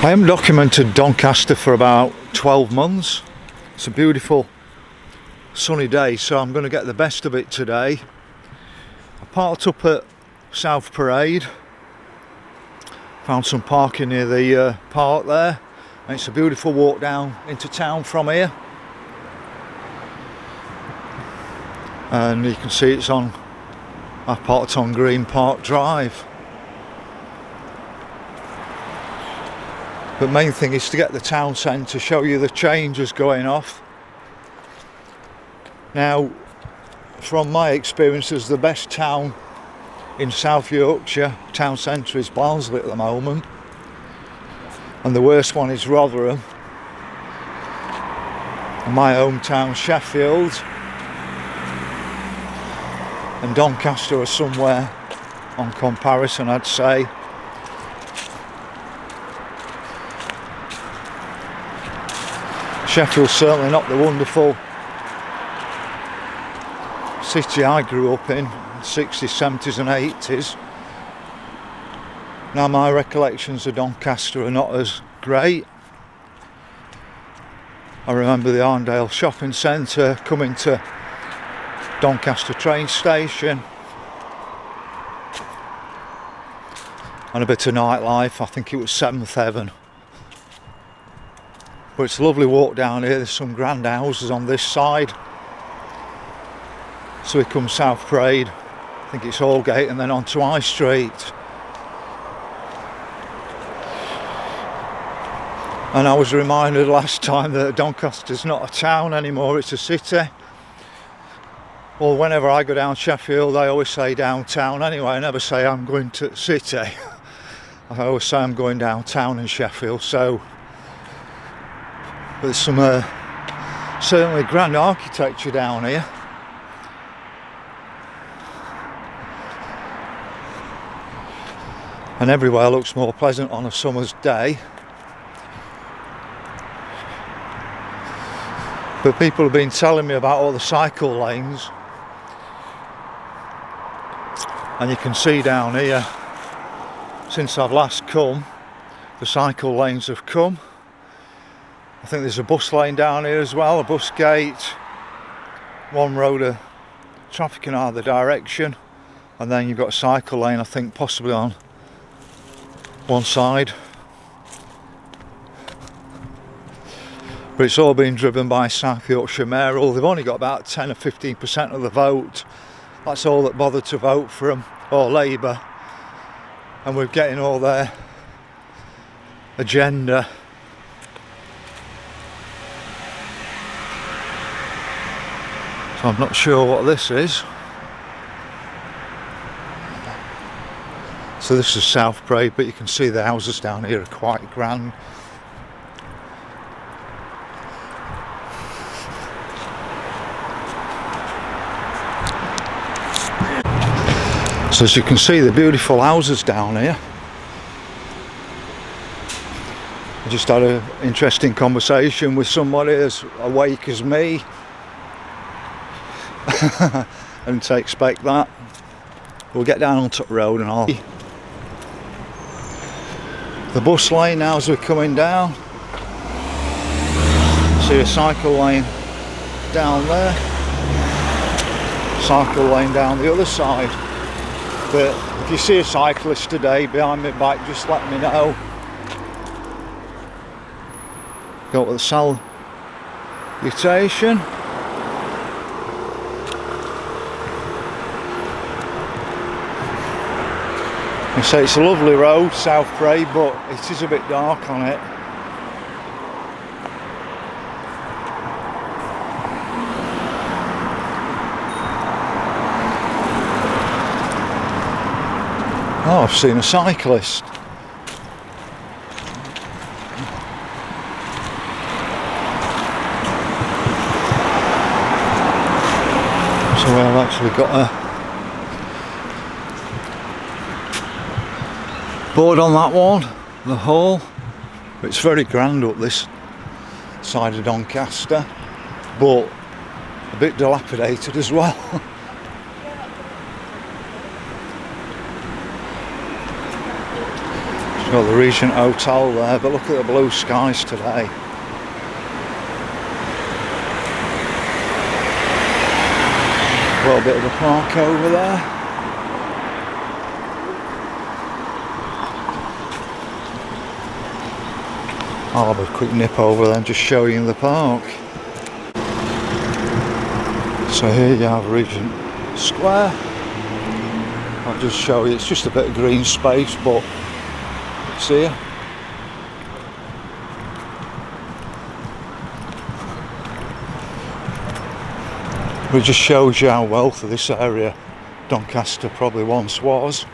I haven't documented Doncaster for about 12 months. It's a beautiful sunny day, so I'm going to get the best of it today. I parked up at South Parade, found some parking near the park there, and it's a beautiful walk down into town from here. And you can see I parked on Green Park Drive. But main thing is to get the town centre to show you the changes going off. Now, from my experiences, the best town in South Yorkshire, town centre, is Barnsley at the moment. And the worst one is Rotherham. And my hometown, Sheffield. And Doncaster are somewhere on comparison, I'd say. Sheffield's certainly not the wonderful city I grew up in, 60s, 70s and 80s. Now my recollections of Doncaster are not as great. I remember the Arndale shopping centre, coming to Doncaster train station, and a bit of nightlife. I think it was Seventh Heaven. But it's a lovely walk down here. There's some grand houses on this side. So we come South Parade, I think it's Allgate, and then on to High Street. And I was reminded last time that Doncaster's not a town anymore, it's a city. Well, whenever I go down Sheffield, I always say downtown anyway. I never say I'm going to the city. I always say I'm going downtown in Sheffield. So there's some certainly grand architecture down here. And everywhere looks more pleasant on a summer's day. But people have been telling me about all the cycle lanes. And you can see down here, since I've last come, the cycle lanes have come. I think there's a bus lane down here as well, a bus gate, one road of traffic in either direction, and then you've got a cycle lane, I think possibly on one side. But it's all been driven by South Yorkshire mayoral. They've only got about 10 or 15% of the vote. That's all that bothered to vote for them, or Labour. And we're getting all their agenda. So I'm not sure what this is. So this is South Parade, but you can see the houses down here are quite grand. So as you can see, the beautiful houses down here. I just had an interesting conversation with somebody as awake as me. I didn't expect that. We'll get down onto the road and I'll... The bus lane now as we're coming down. See a cycle lane down there. Cycle lane down the other side. But if you see a cyclist today behind my back, just let me know. Go to the salutation. I say it's a lovely road, South Parade, but it is a bit dark on it. Oh, I've seen a cyclist. So I've actually got a board on that one, the hall. It's very grand up this side of Doncaster, but a bit dilapidated as well. Got the Regent Hotel there, but look at the blue skies today. A little bit of a park over there. I'll have a quick nip over there and just show you the park. So here you have Regent Square. I'll just show you, it's just a bit of green space, but it's here. It just shows you how wealthy this area, Doncaster, probably once was.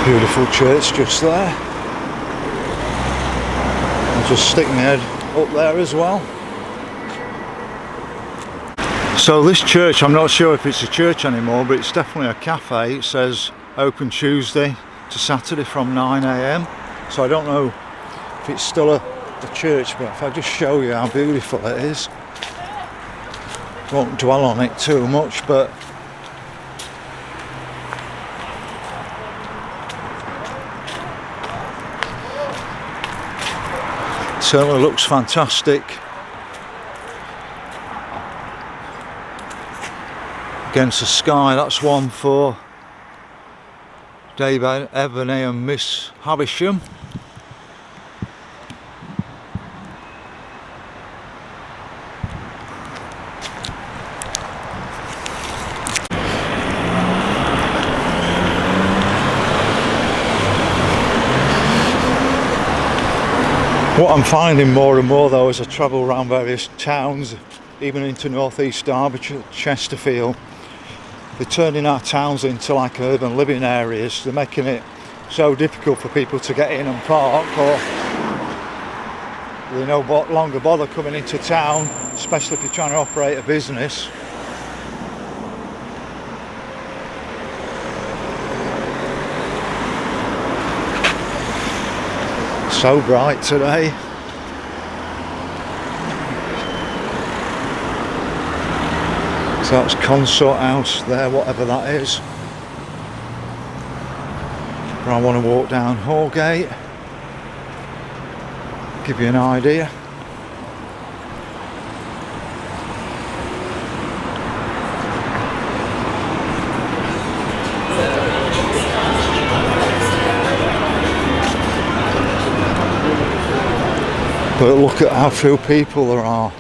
Beautiful church just there. I'll just stick my head up there as well. So this church, I'm not sure if it's a church anymore, but it's definitely a cafe. It says open Tuesday to Saturday from 9 AM. So I don't know if it's still a church, but if I just show you how beautiful it is. Won't dwell on it too much, but certainly looks fantastic. Against the sky, that's one for David Ebony and Miss Havisham. What I'm finding more and more though as I travel around various towns, even into northeast Derbyshire, Chesterfield, they're turning our towns into like urban living areas. They're making it so difficult for people to get in and park, or they no longer bother coming into town, especially if you're trying to operate a business. So bright today. So that's Consort House there, whatever that is. But I want to walk down Hallgate, give you an idea. But look at how few people there are.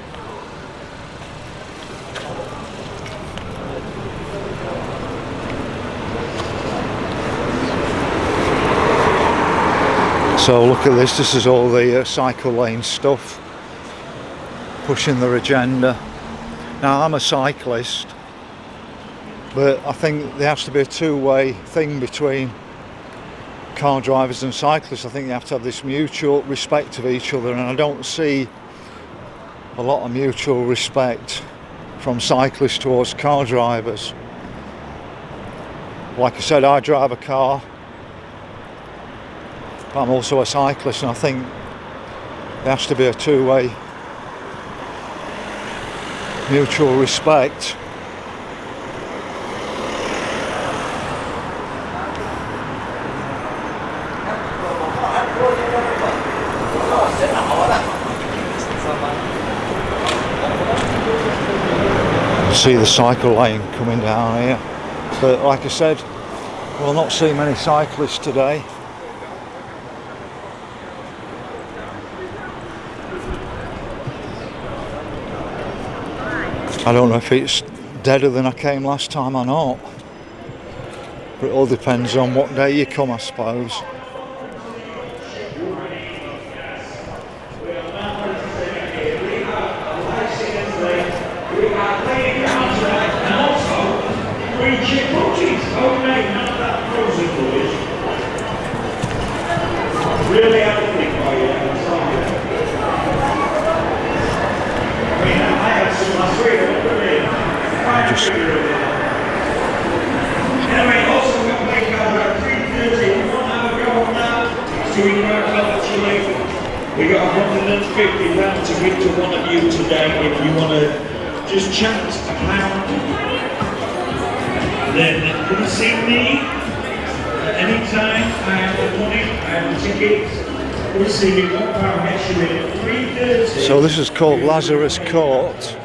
So look at this, this is all the cycle lane stuff, pushing their agenda. Now I'm a cyclist, but I think there has to be a two-way thing between car drivers and cyclists. I think they have to have this mutual respect of each other, and I don't see a lot of mutual respect from cyclists towards car drivers. Like I said, I drive a car, but I'm also a cyclist, and I think there has to be a two-way mutual respect. See the cycle lane coming down here, but like I said, we'll not see many cyclists today. I don't know if it's deader than I came last time or not, but it all depends on what day you come, I suppose. Really healthy for you. I mean, I had some last week, anyway, also we've got make about 3:30. If you want to have a go on that, so we can work out what you like. We got £150 to give to one of you today if you want to just chant a pound. Then come see me at any time. I have the money, I have the tickets. We'll see you £1 extra at 3:30. So this is called Lazarus Court.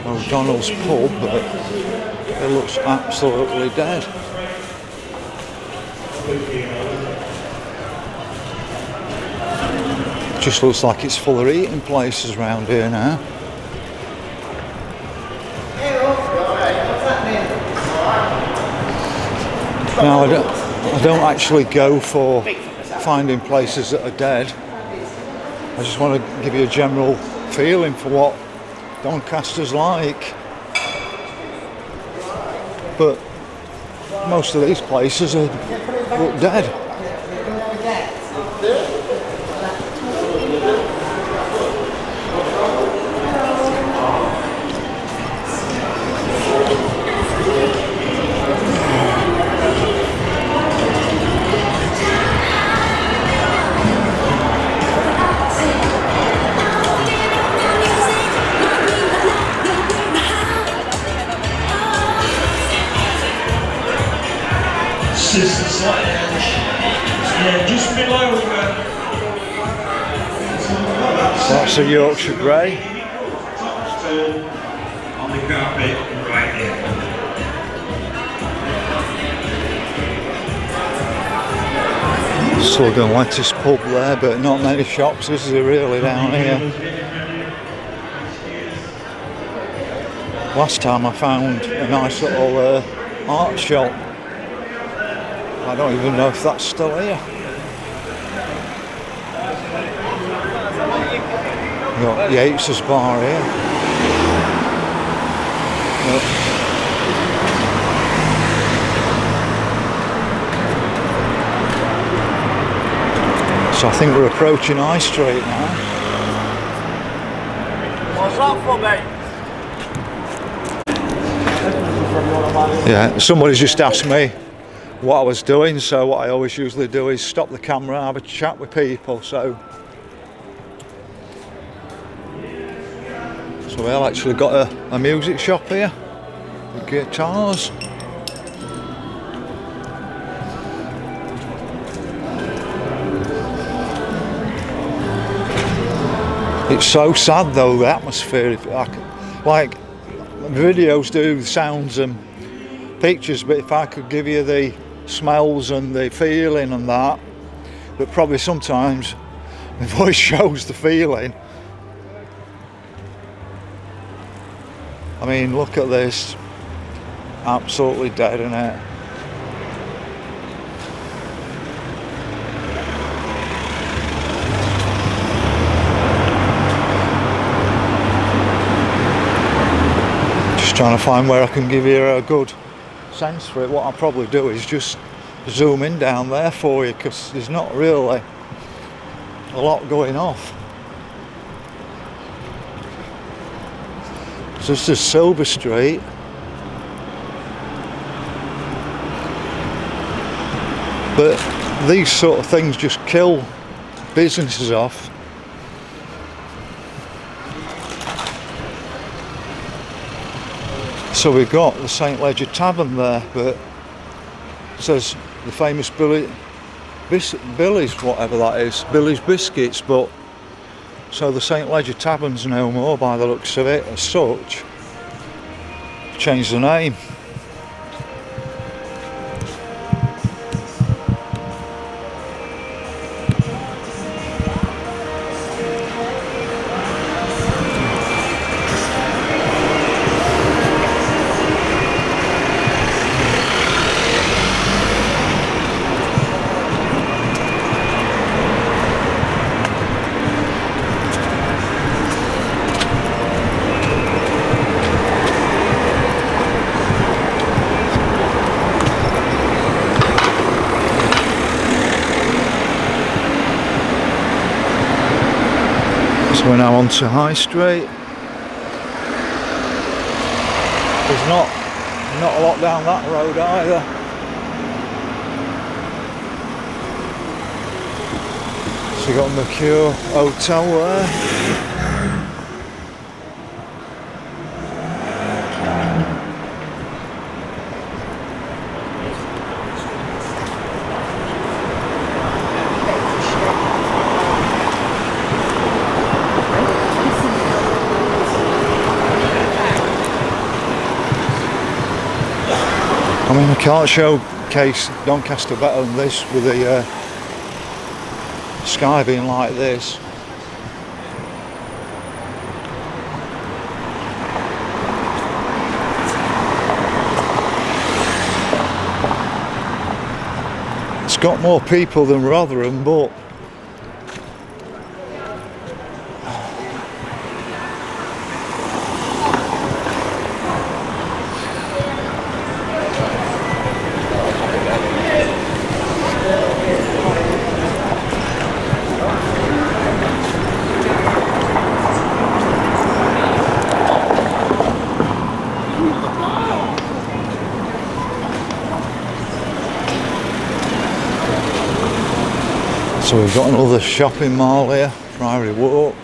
O'Donnell's pub, but it looks absolutely dead. Just looks like it's full of eating places around here now. Now I don't actually go for finding places that are dead. I just want to give you a general feeling for what Doncaster's like. But most of these places look dead. Sisters Lounge. Yeah, just below. That's a Yorkshire Grey. On the carpet right here. Slug and Lettuce pub there, but not many shops is there really down here. Last time I found a nice little art shop. I don't even know if that's still here. We've got Yates's bar here. Yep. So I think we're approaching High Street now. What's that for, mate? Yeah, somebody's just asked me what I was doing, so what I always usually do is stop the camera and have a chat with people. So we have actually got a music shop here with guitars. It's so sad though, the atmosphere. Like videos do sounds and pictures, but if I could give you the smells and the feeling and that, but probably sometimes my voice shows the feeling. I mean, look at this, absolutely dead, isn't it? Just trying to find where I can give you a good sense for it. What I'll probably do is just zoom in down there for you, because there's not really a lot going off. So this is Silver Street. But these sort of things just kill businesses off. So we've got the St Leger Tavern there, but it says the famous Billy's, whatever that is, Billy's Biscuits, but so the St Leger Tavern's no more by the looks of it as such. Changed the name. So we're now on to High Street. There's not a lot down that road either. So you got Mercure Hotel there. I mean, I can't showcase Doncaster better than this with the sky being like this. It's got more people than Rotherham, but so we've got another shopping mall here, Priory Walk.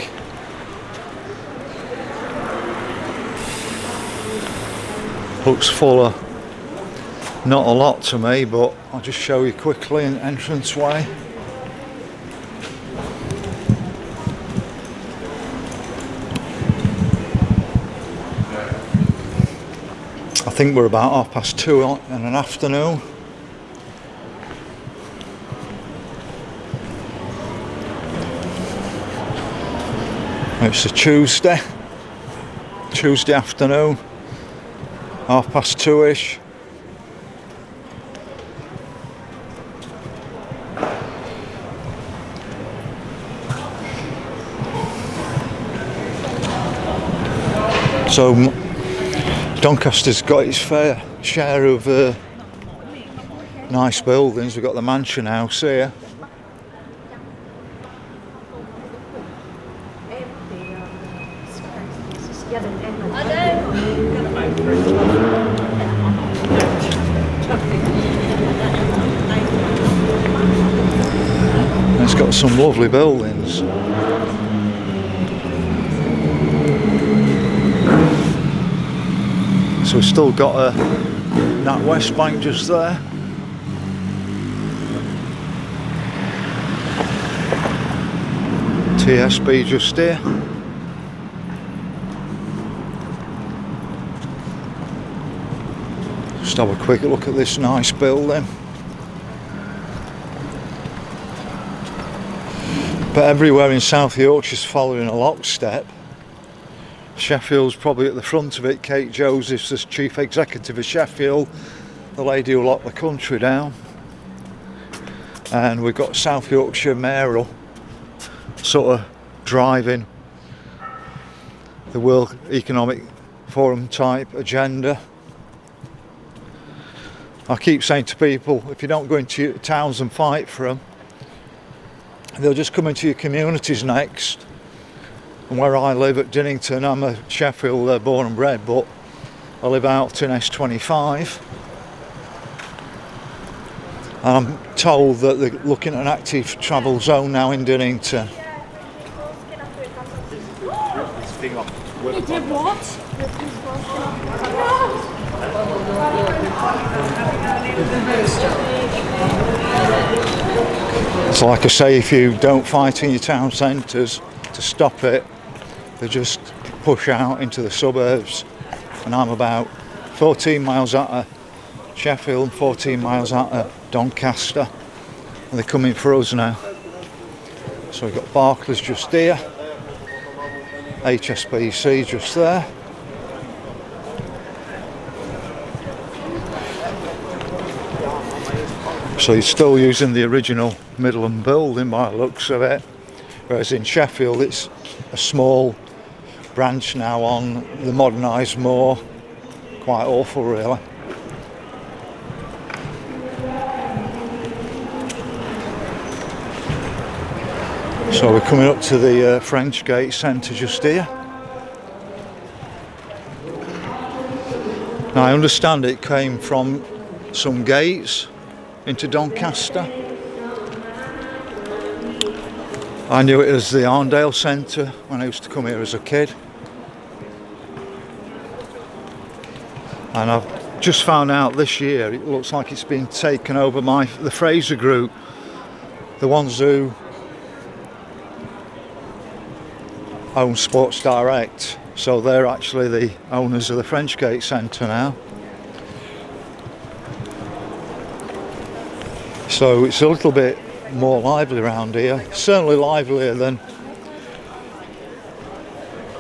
Looks full of not a lot to me, but I'll just show you quickly an entranceway. I think we're about 2:30 in an afternoon. It's a Tuesday afternoon, 2:30ish. So Doncaster's got its fair share of nice buildings. We've got the Mansion House here. It's got some lovely buildings. So we've still got that West Bank just there. TSB just here. Just have a quick look at this nice building. But everywhere in South Yorkshire's following a lockstep. Sheffield's probably at the front of it. Kate Joseph's as Chief Executive of Sheffield, the lady who locked the country down. And we've got South Yorkshire mayoral sort of driving the World Economic Forum type agenda. I keep saying to people, if you don't go into your towns and fight for them, they'll just come into your communities next. And where I live at Dinnington, I'm a Sheffield born and bred, but I live out in S25. And I'm told that they're looking at an active travel zone now in Dinnington. So like I say, if you don't fight in your town centres to stop it, they just push out into the suburbs. And I'm about 14 miles out of Sheffield and 14 miles out of Doncaster, and they're coming for us now. So we've got Barclays just here, HSBC just there. So he's still using the original Midland building by the looks of it, whereas in Sheffield it's a small branch now on the modernised moor. Quite awful really. So we're coming up to the Frenchgate centre just here. Now I understand it came from some gates into Doncaster. I knew it as the Arndale Centre when I used to come here as a kid. And I've just found out this year it looks like it's been taken over by the Fraser Group, the ones who own Sports Direct. So they're actually the owners of the Frenchgate Centre now. So it's a little bit more lively around here, certainly livelier than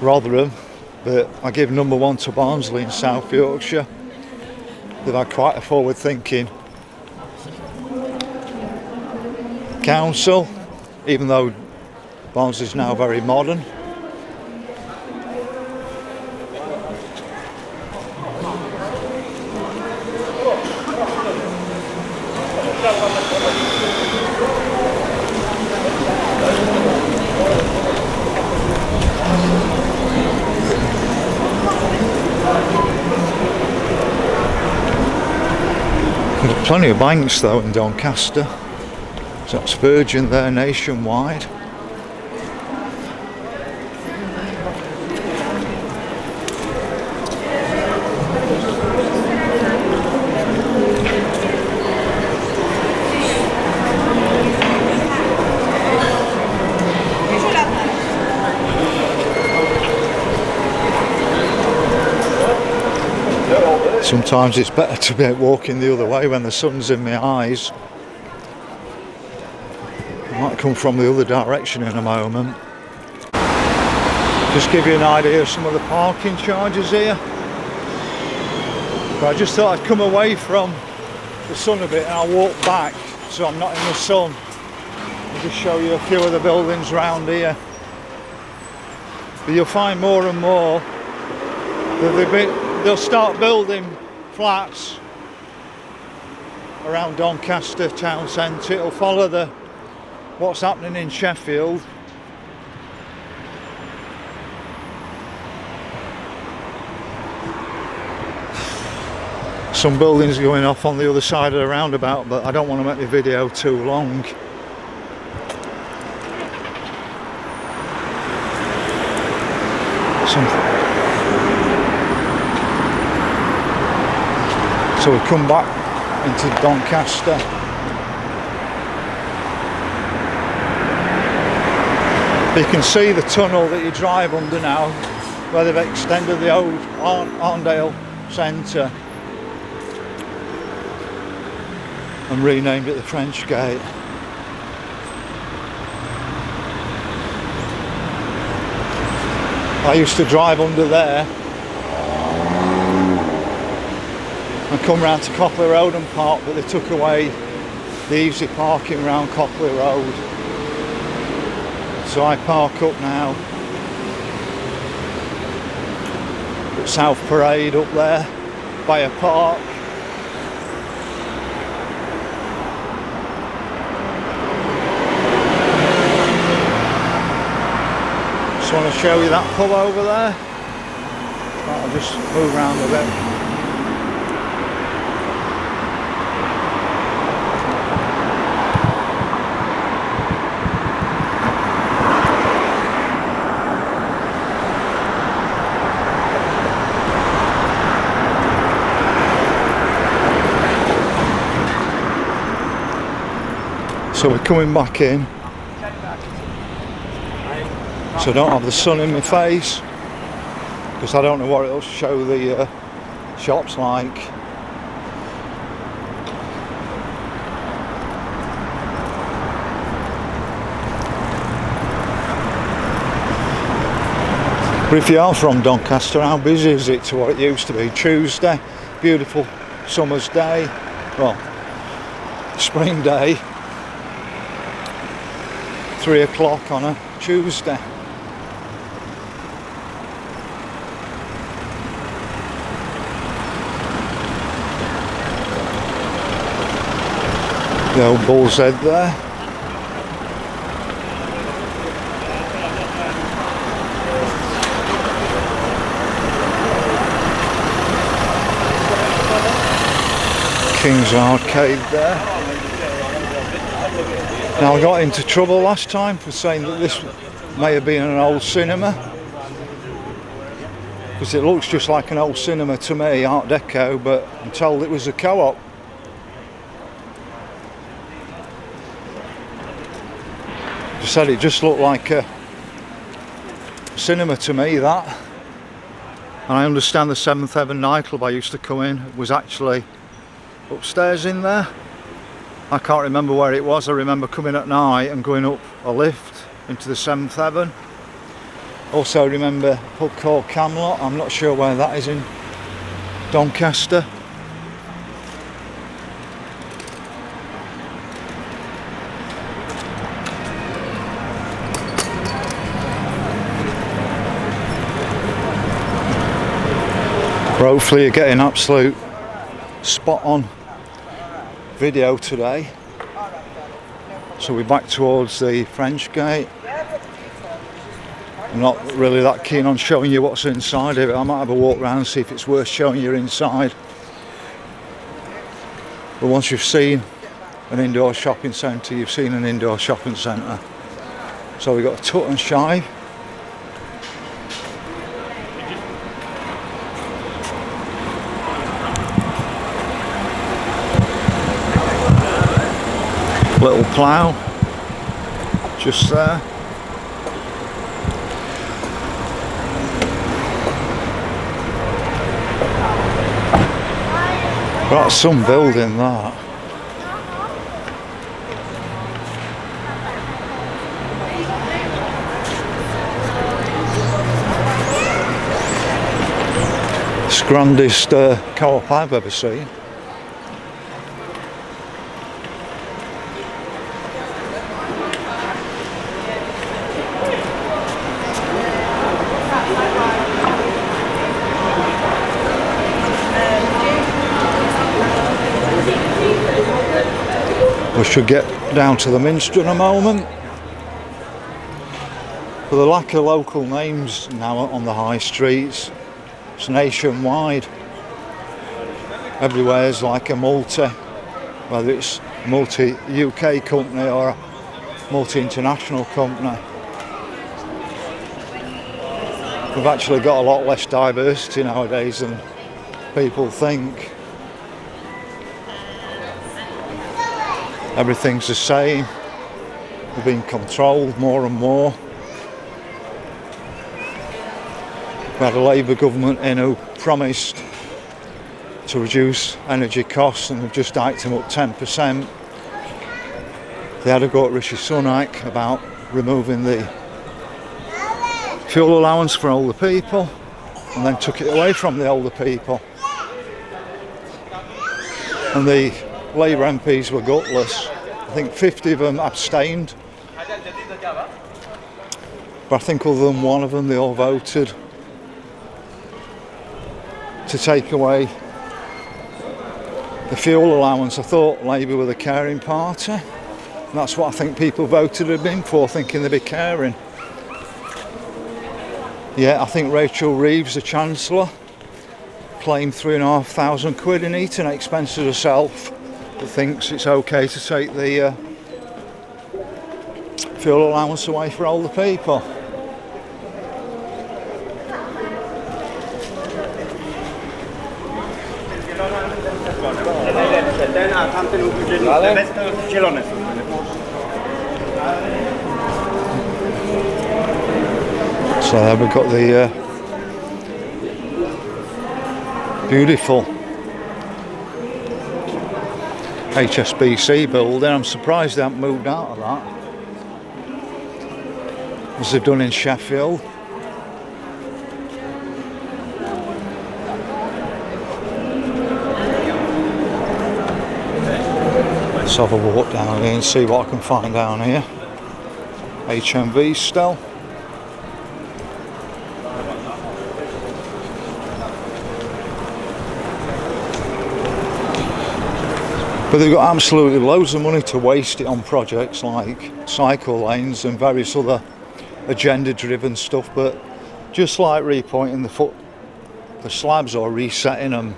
Rotherham, but I give number 1 to Barnsley in South Yorkshire. They've had quite a forward thinking council, even though Barnsley's now very modern. There's plenty of banks though in Doncaster. There's that Spurgeon there nationwide. Sometimes it's better to be walking the other way when the sun's in my eyes. I might come from the other direction in a moment. Just give you an idea of some of the parking charges here. But I just thought I'd come away from the sun a bit and I'll walk back so I'm not in the sun. I'll just show you a few of the buildings around here. But you'll find more and more that they'll start building flats around Doncaster town centre. It'll follow what's happening in Sheffield. Some buildings going off on the other side of the roundabout, but I don't want to make the video too long. So we come back into Doncaster. You can see the tunnel that you drive under now, where they've extended the old Arndale Centre and renamed it the Frenchgate. I used to drive under there and come round to Copley Road and park, but they took away the easy parking round Copley Road. So I park up now at South Parade up there by a park. Just want to show you that pub over there. I'll just move around a bit. So we're coming back in, so I don't have the sun in my face, because I don't know what it'll show the shops like. But if you are from Doncaster, how busy is it to what it used to be? Tuesday, beautiful summer's day, well, spring day. 3 o'clock on a Tuesday. The old Bull's Head there. King's Arcade there. Now I got into trouble last time for saying that this may have been an old cinema, because it looks just like an old cinema to me, Art Deco, but I'm told it was a co-op. Just said it just looked like a cinema to me, that. And I understand the 7th Heaven nightclub I used to come in was actually upstairs in there. I can't remember where it was. I remember coming at night and going up a lift into the 7th Heaven. Also remember a pub called Camelot. I'm not sure where that is in Doncaster. But hopefully you're getting absolute spot on video today. So we're back towards the Frenchgate. I'm not really that keen on showing you what's inside of it. I might have a walk around and see if it's worth showing you inside. But once you've seen an indoor shopping centre, you've seen an indoor shopping centre. So we've got a Tut and Shive. Little plough just there. That's some building, that. It's the grandest co-op I've ever seen. We should get down to the Minster in a moment. For the lack of local names now on the high streets, it's nationwide. Everywhere's like a multi, whether it's a multi-UK company or a multi-international company. We've actually got a lot less diversity nowadays than people think. Everything's the same. We're being controlled more and more. We had a Labour government in who promised to reduce energy costs and have just hiked them up 10%. They had a go at Rishi Sunak about removing the fuel allowance for older people and then took it away from the older people. And the Labour MPs were gutless. I think 50 of them abstained, but I think other than one of them they all voted to take away the fuel allowance. I thought Labour were the caring party, and that's what I think people voted him for, thinking they'd be caring. Yeah, I think Rachel Reeves, the Chancellor, claimed £3,500 in eating expenses herself, but thinks it's okay to take the fuel allowance away for older people. So there we've got the beautiful HSBC building. I'm surprised they haven't moved out of that, as they've done in Sheffield. Let's have a walk down here and see what I can find down here. HMV still. But they've got absolutely loads of money to waste it on projects like cycle lanes and various other agenda-driven stuff. But just like repointing the slabs or resetting them,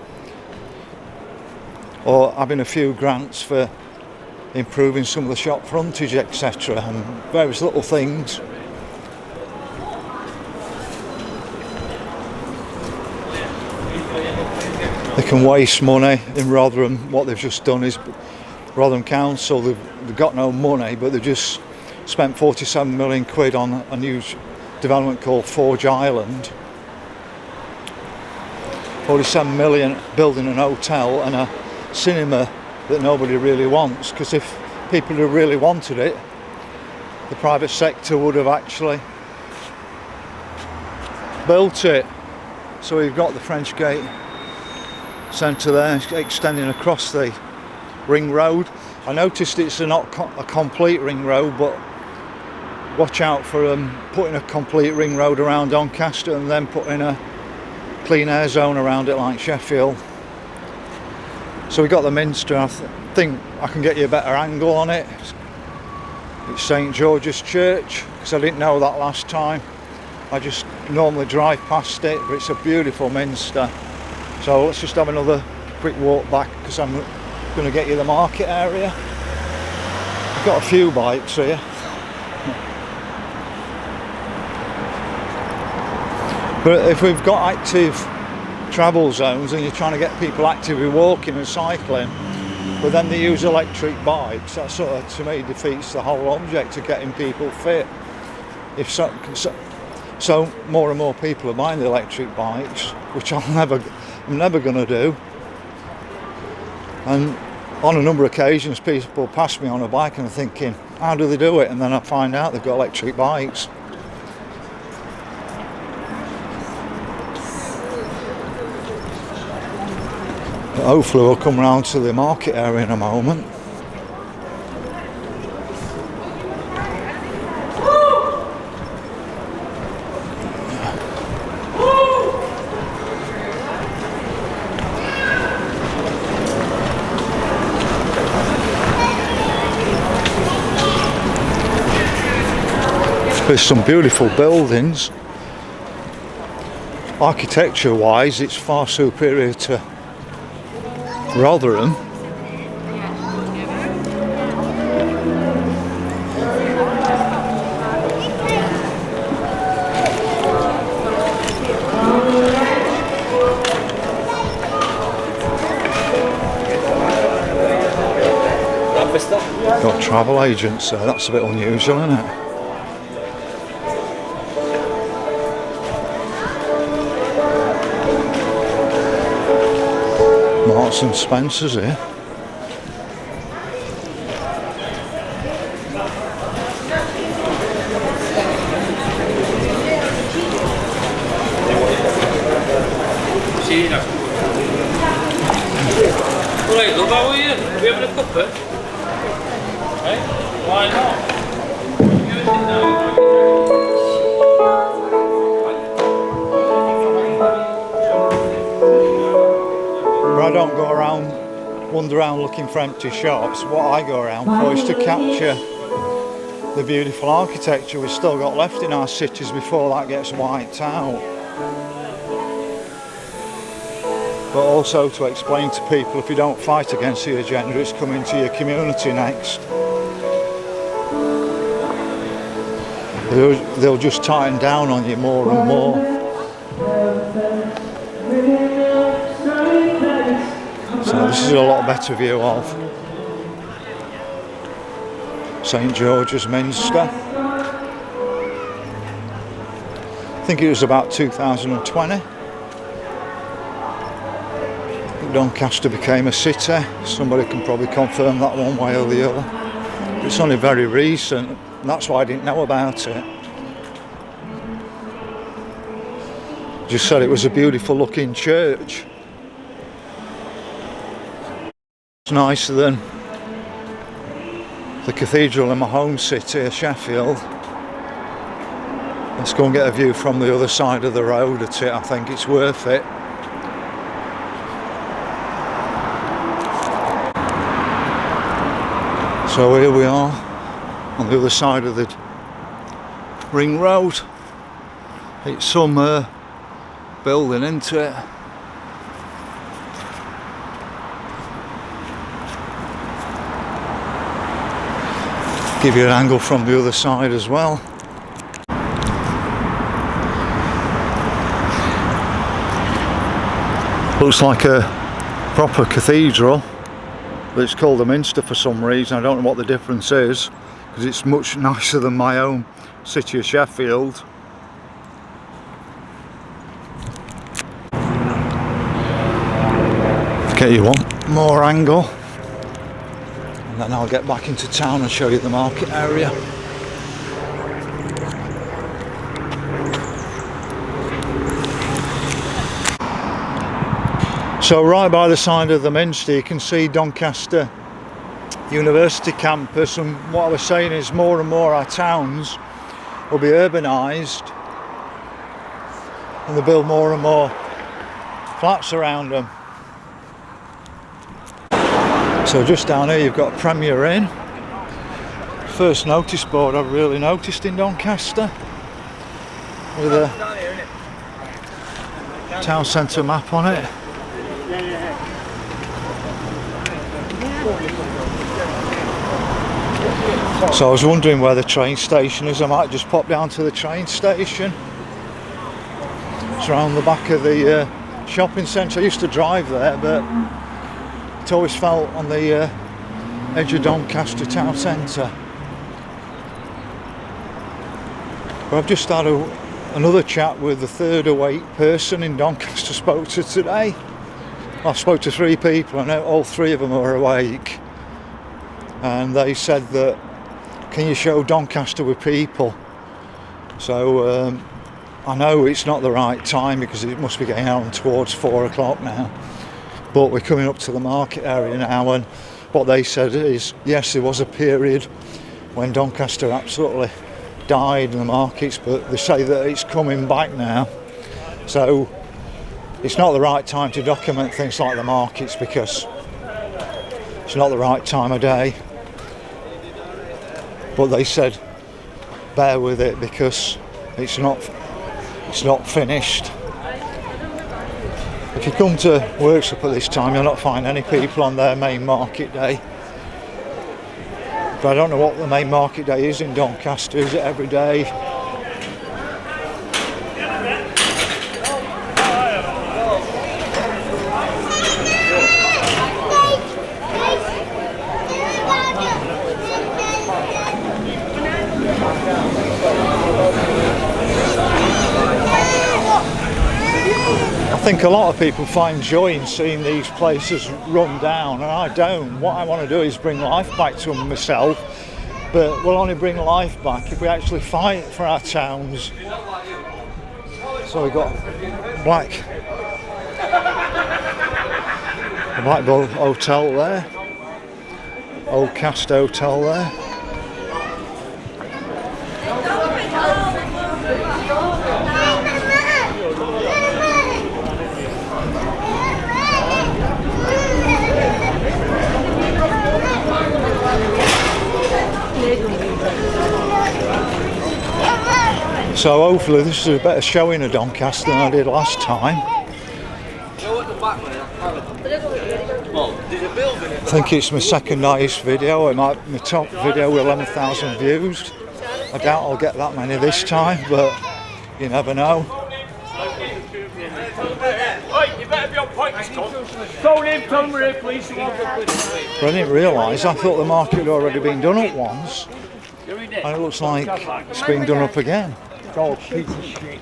or having a few grants for improving some of the shop frontage, etc., and various little things. They can waste money in Rotherham. What they've just done is, Rotherham Council, they've got no money, but they've just spent 47 million quid on a new development called Forge Island. 47 million building an hotel and a cinema that nobody really wants, because if people who really wanted it, the private sector would have actually built it. So we've got the Frenchgate centre there extending across the ring road. I noticed it's not a complete ring road, but watch out for putting a complete ring road around Doncaster and then putting a clean air zone around it like Sheffield. So we got the Minster. I think I can get you a better angle on it. It's St George's Church, because I didn't know that last time. I just normally drive past it, but it's a beautiful Minster. So let's just have another quick walk back, because I'm going to get you the market area. I've got a few bikes here. But if we've got active travel zones and you're trying to get people actively walking and cycling, but then they use electric bikes, that sort of, to me, defeats the whole object of getting people fit. If so more and more people are buying the electric bikes, which I'm never going to do. And on a number of occasions, people pass me on a bike and I'm thinking, how do they do it? And then I find out they've got electric bikes. But hopefully we'll come round to the market area in a moment. There's some beautiful buildings. Architecture wise, it's far superior to Rotherham. Got travel agents there, that's a bit unusual, isn't it? Marks and Spencer's here. Alright, look, how are you? Do you have a cuppa? Hey? Why not? I don't go around, wander around looking for empty shops. What I go around for is to capture the beautiful architecture we've still got left in our cities before that gets wiped out. But also to explain to people, if you don't fight against the agenda, it's coming to your community next. They'll just tighten down on you more and more. So this is a lot better view of St George's Minster. I think it was about 2020. Doncaster became a city. Somebody can probably confirm that one way or the other. It's only very recent, and that's why I didn't know about it. Just said it was a beautiful looking church. It's nicer than the cathedral in my home city of Sheffield. Let's go and get a view from the other side of the road at it. I think it's worth it. So here we are on the other side of the ring road. It's some building into it. Give you an angle from the other side as well. Looks like a proper cathedral, but it's called the Minster for some reason. I don't know what the difference is, because it's much nicer than my own city of Sheffield. Get you one more angle, and then I'll get back into town and show you the market area. So right by the side of the Minster you can see Doncaster University campus, and what I was saying is more and more our towns will be urbanised and they'll build more and more flats around them. So just down here you've got Premier Inn. First notice board I've really noticed in Doncaster, with a town centre map on it. So I was wondering where the train station is. I might just pop down to the train station. It's around the back of the shopping centre. I used to drive there, but it always felt on the edge of Doncaster town centre. But I've just had another chat with the third awake person in Doncaster spoke to today. I spoke to 3 people and all 3 of them are awake, and they said that, can you show Doncaster with people? So I know it's not the right time because it must be getting on towards 4 o'clock now, but we're coming up to the market area now, and what they said is yes, there was a period when Doncaster absolutely died in the markets, but they say that it's coming back now. So it's not the right time to document things like the markets because it's not the right time of day. But they said bear with it because it's not finished. If you come to Worksop at this time, you'll not find any people on their main market day. But I don't know what the main market day is in Doncaster. Is it every day? I think a lot of people find joy in seeing these places run down, and I don't. What I want to do is bring life back to them myself, but we'll only bring life back if we actually fight for our towns. So we've got the Blackpool Hotel there, Old Cast Hotel there. So hopefully this is a better showing of Doncaster than I did last time. I think it's my second highest video. It might be my top video with 11,000 views. I doubt I'll get that many this time, but you never know. But I didn't realise, I thought the market had already been done up once, and it looks like it's been done up again. Oh, piece of shit.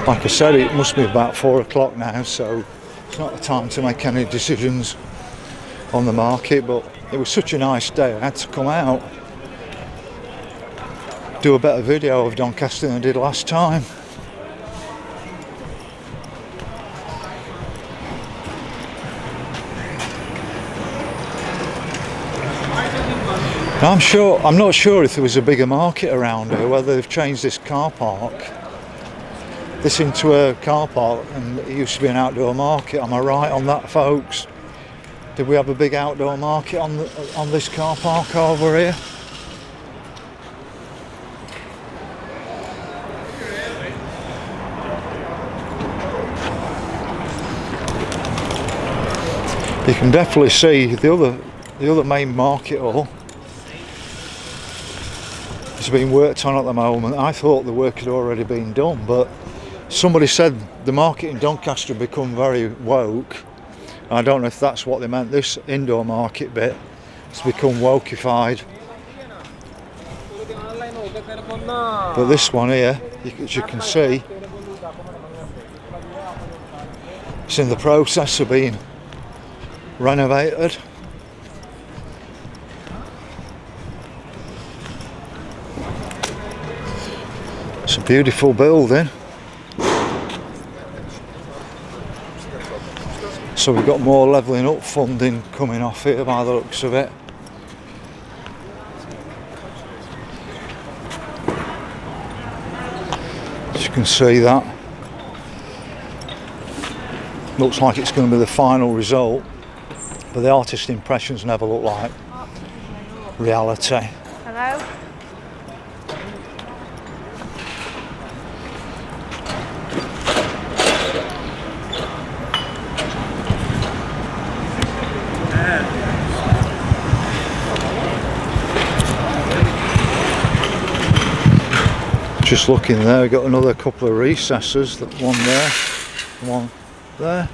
Like I said, it must be about 4 o'clock now, so it's not the time to make any decisions on the market, but it was such a nice day I had to come out, do a better video of Doncaster than I did last time. I'm not sure if there was a bigger market around here, whether they've changed this car park into a car park and it used to be an outdoor market. Am I right on that, folks? Did we have a big outdoor market on this car park over here? You can definitely see the other main market hall is being worked on at the moment. I thought the work had already been done, but somebody said the market in Doncaster had become very woke. I don't know if that's what they meant. This indoor market bit has become wokeified. But this one here, as you can see, it's in the process of being renovated. It's a beautiful building. So we've got more levelling up funding coming off here by the looks of it. As you can see, that looks like it's going to be the final result, but the artist impressions never look like reality. Hello? Just looking there, we've got another couple of recesses, that one there, one there.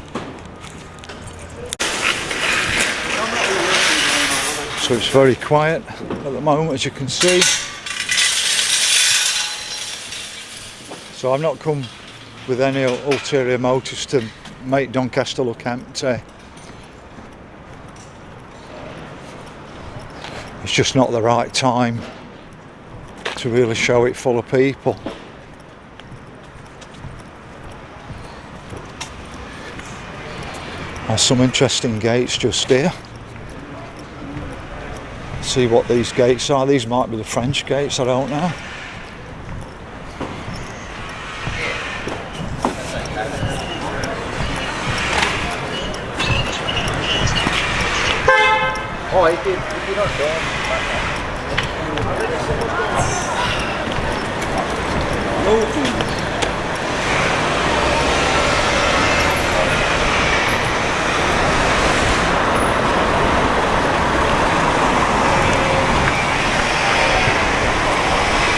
So it's very quiet at the moment, as you can see. So I've not come with any ulterior motives to make Doncaster look empty. It's just not the right time to really show it full of people. There's some interesting gates just here. See what these gates are. These might be the French gates, I don't know. Oh, if you're not there.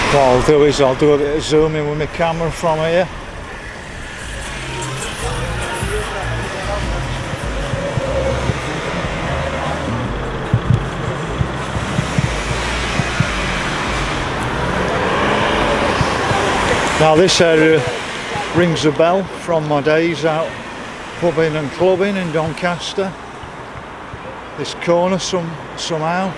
What I'll do is I'll do a bit of zooming with my camera from here. Now this area rings a bell from my days out pubbing and clubbing in Doncaster. This corner somehow.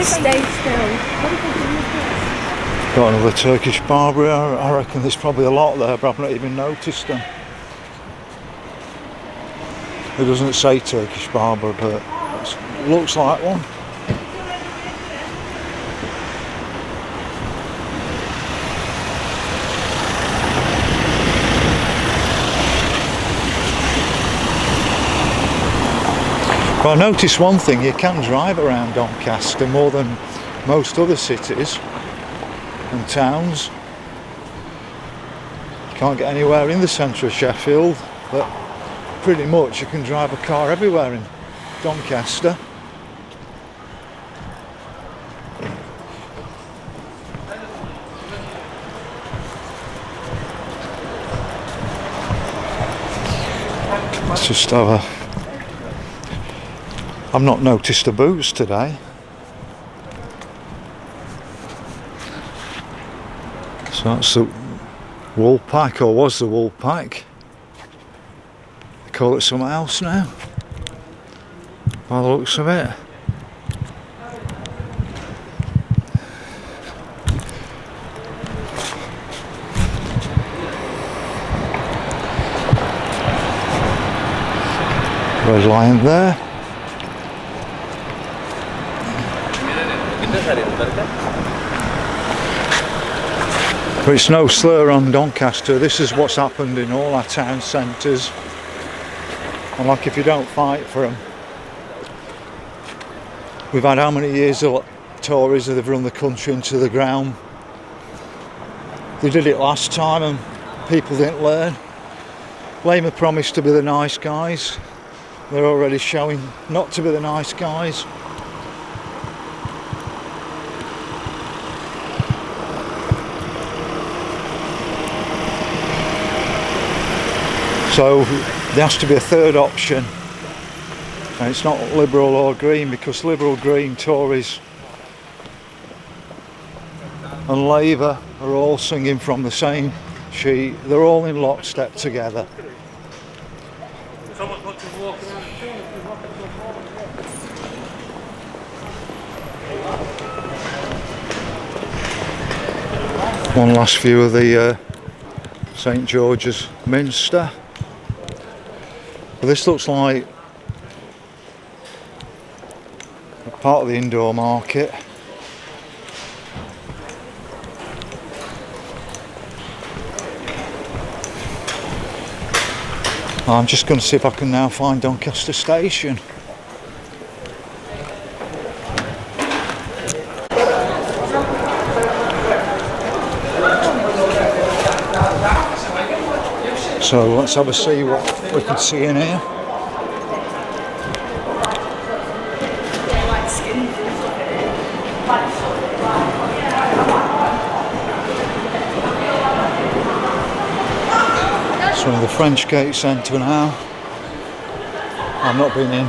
Stay still. Got another Turkish barber. I reckon there's probably a lot there, but I've not even noticed them. It doesn't say Turkish barber, but it looks like one. But I noticed one thing, you can drive around Doncaster more than most other cities and towns. You can't get anywhere in the centre of Sheffield, but pretty much you can drive a car everywhere in Doncaster. Let's just have a... I've not noticed the boots today. So So that's the wool pack, or was the wool pack. They call it something else now, by the looks of it. Red Lion there. But it's no slur on Doncaster. This is what's happened in all our town centres. And like, if you don't fight for them, we've had how many years of Tories that have run the country into the ground. They did it last time and people didn't learn. Labour promised to be the nice guys. They're already showing not to be the nice guys. So there has to be a third option, and it's not Liberal or Green, because Liberal, Green, Tories and Labour are all singing from the same sheet. They're all in lockstep together. One last view of the St George's Minster. But this looks like a part of the indoor market. I'm just going to see if I can now find Doncaster Station. So let's have a see what we can see in here. So in the Frenchgate Centre now. I've not been in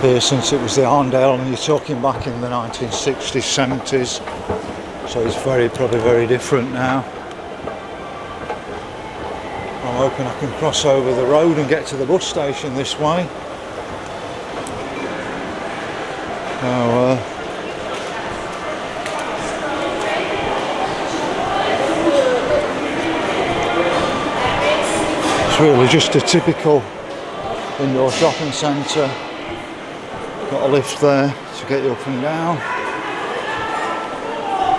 here since it was the Arndale, and you're talking back in the 1960s, 70s. So it's probably very different now. I'm hoping I can cross over the road and get to the bus station this way. It's really just a typical indoor shopping centre. Got a lift there to get you up and down.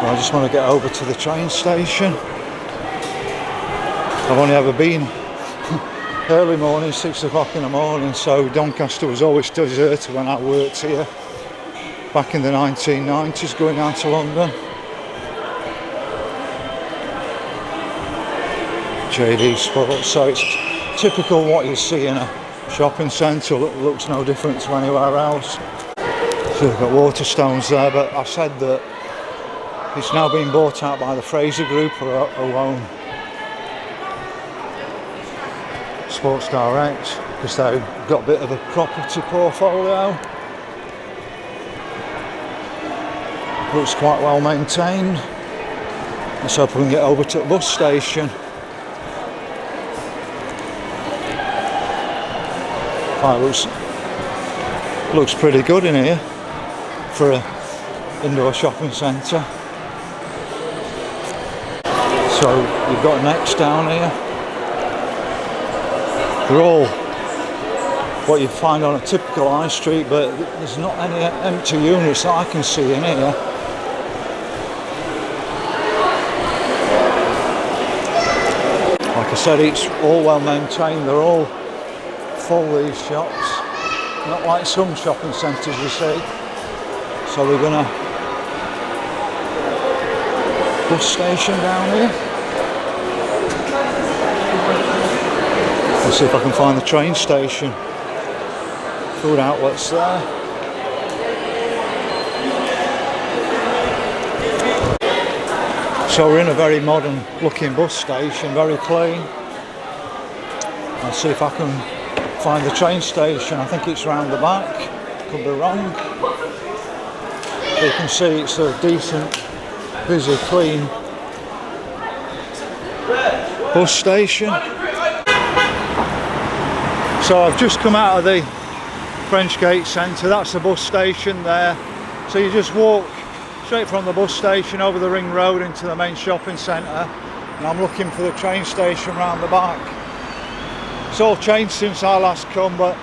I just want to get over to the train station. I've only ever been early morning, 6 o'clock in the morning, so Doncaster was always deserted when I worked here back in the 1990s, going down to London. JD Sports, so it's typical what you see in a shopping centre. Looks no different to anywhere else. So we've got Waterstones there, but I said that it's now been bought out by the Fraser Group, who own Sports Direct, because they've got a bit of a property portfolio. Looks quite well maintained. Let's hope we can get over to the bus station. Looks pretty good in here for an indoor shopping centre. So you've got Next down here. They're all what you'd find on a typical high street, but there's not any empty units that I can see in here. Like I said, it's all well maintained. They're all full, these shops. Not like some shopping centres you see. So we're gonna bus station down here. Let's see if I can find the train station. Food outlets there. So we're in a very modern looking bus station, very clean. I'll see if I can find the train station. I think it's round the back, could be wrong. You can see it's a decent busy, clean bus station. So I've just come out of the Frenchgate centre, that's the bus station there. So you just walk straight from the bus station over the ring road into the main shopping centre, and I'm looking for the train station round the back. It's all changed since I last come, but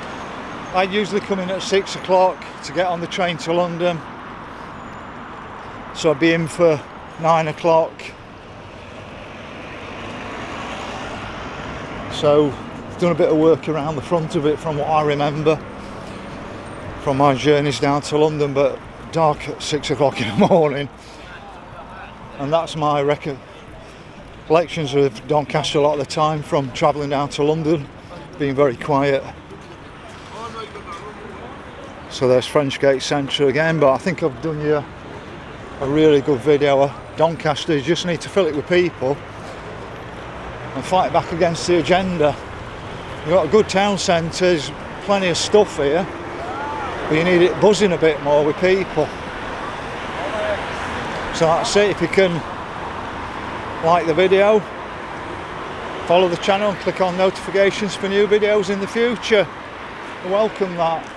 I usually come in at 6 o'clock to get on the train to London, so I'd be in for 9 o'clock. So I've done a bit of work around the front of it from what I remember from my journeys down to London, but dark at 6 o'clock in the morning, and that's my recollections of Doncaster a lot of the time from travelling down to London, being very quiet. So there's Frenchgate Centre again, but I think I've done you a really good video of Doncaster. You just need to fill it with people and fight back against the agenda. You've got a good town centre, there's plenty of stuff here, but you need it buzzing a bit more with people. So that's it. If you can like the video, follow the channel and click on notifications for new videos in the future. I welcome that.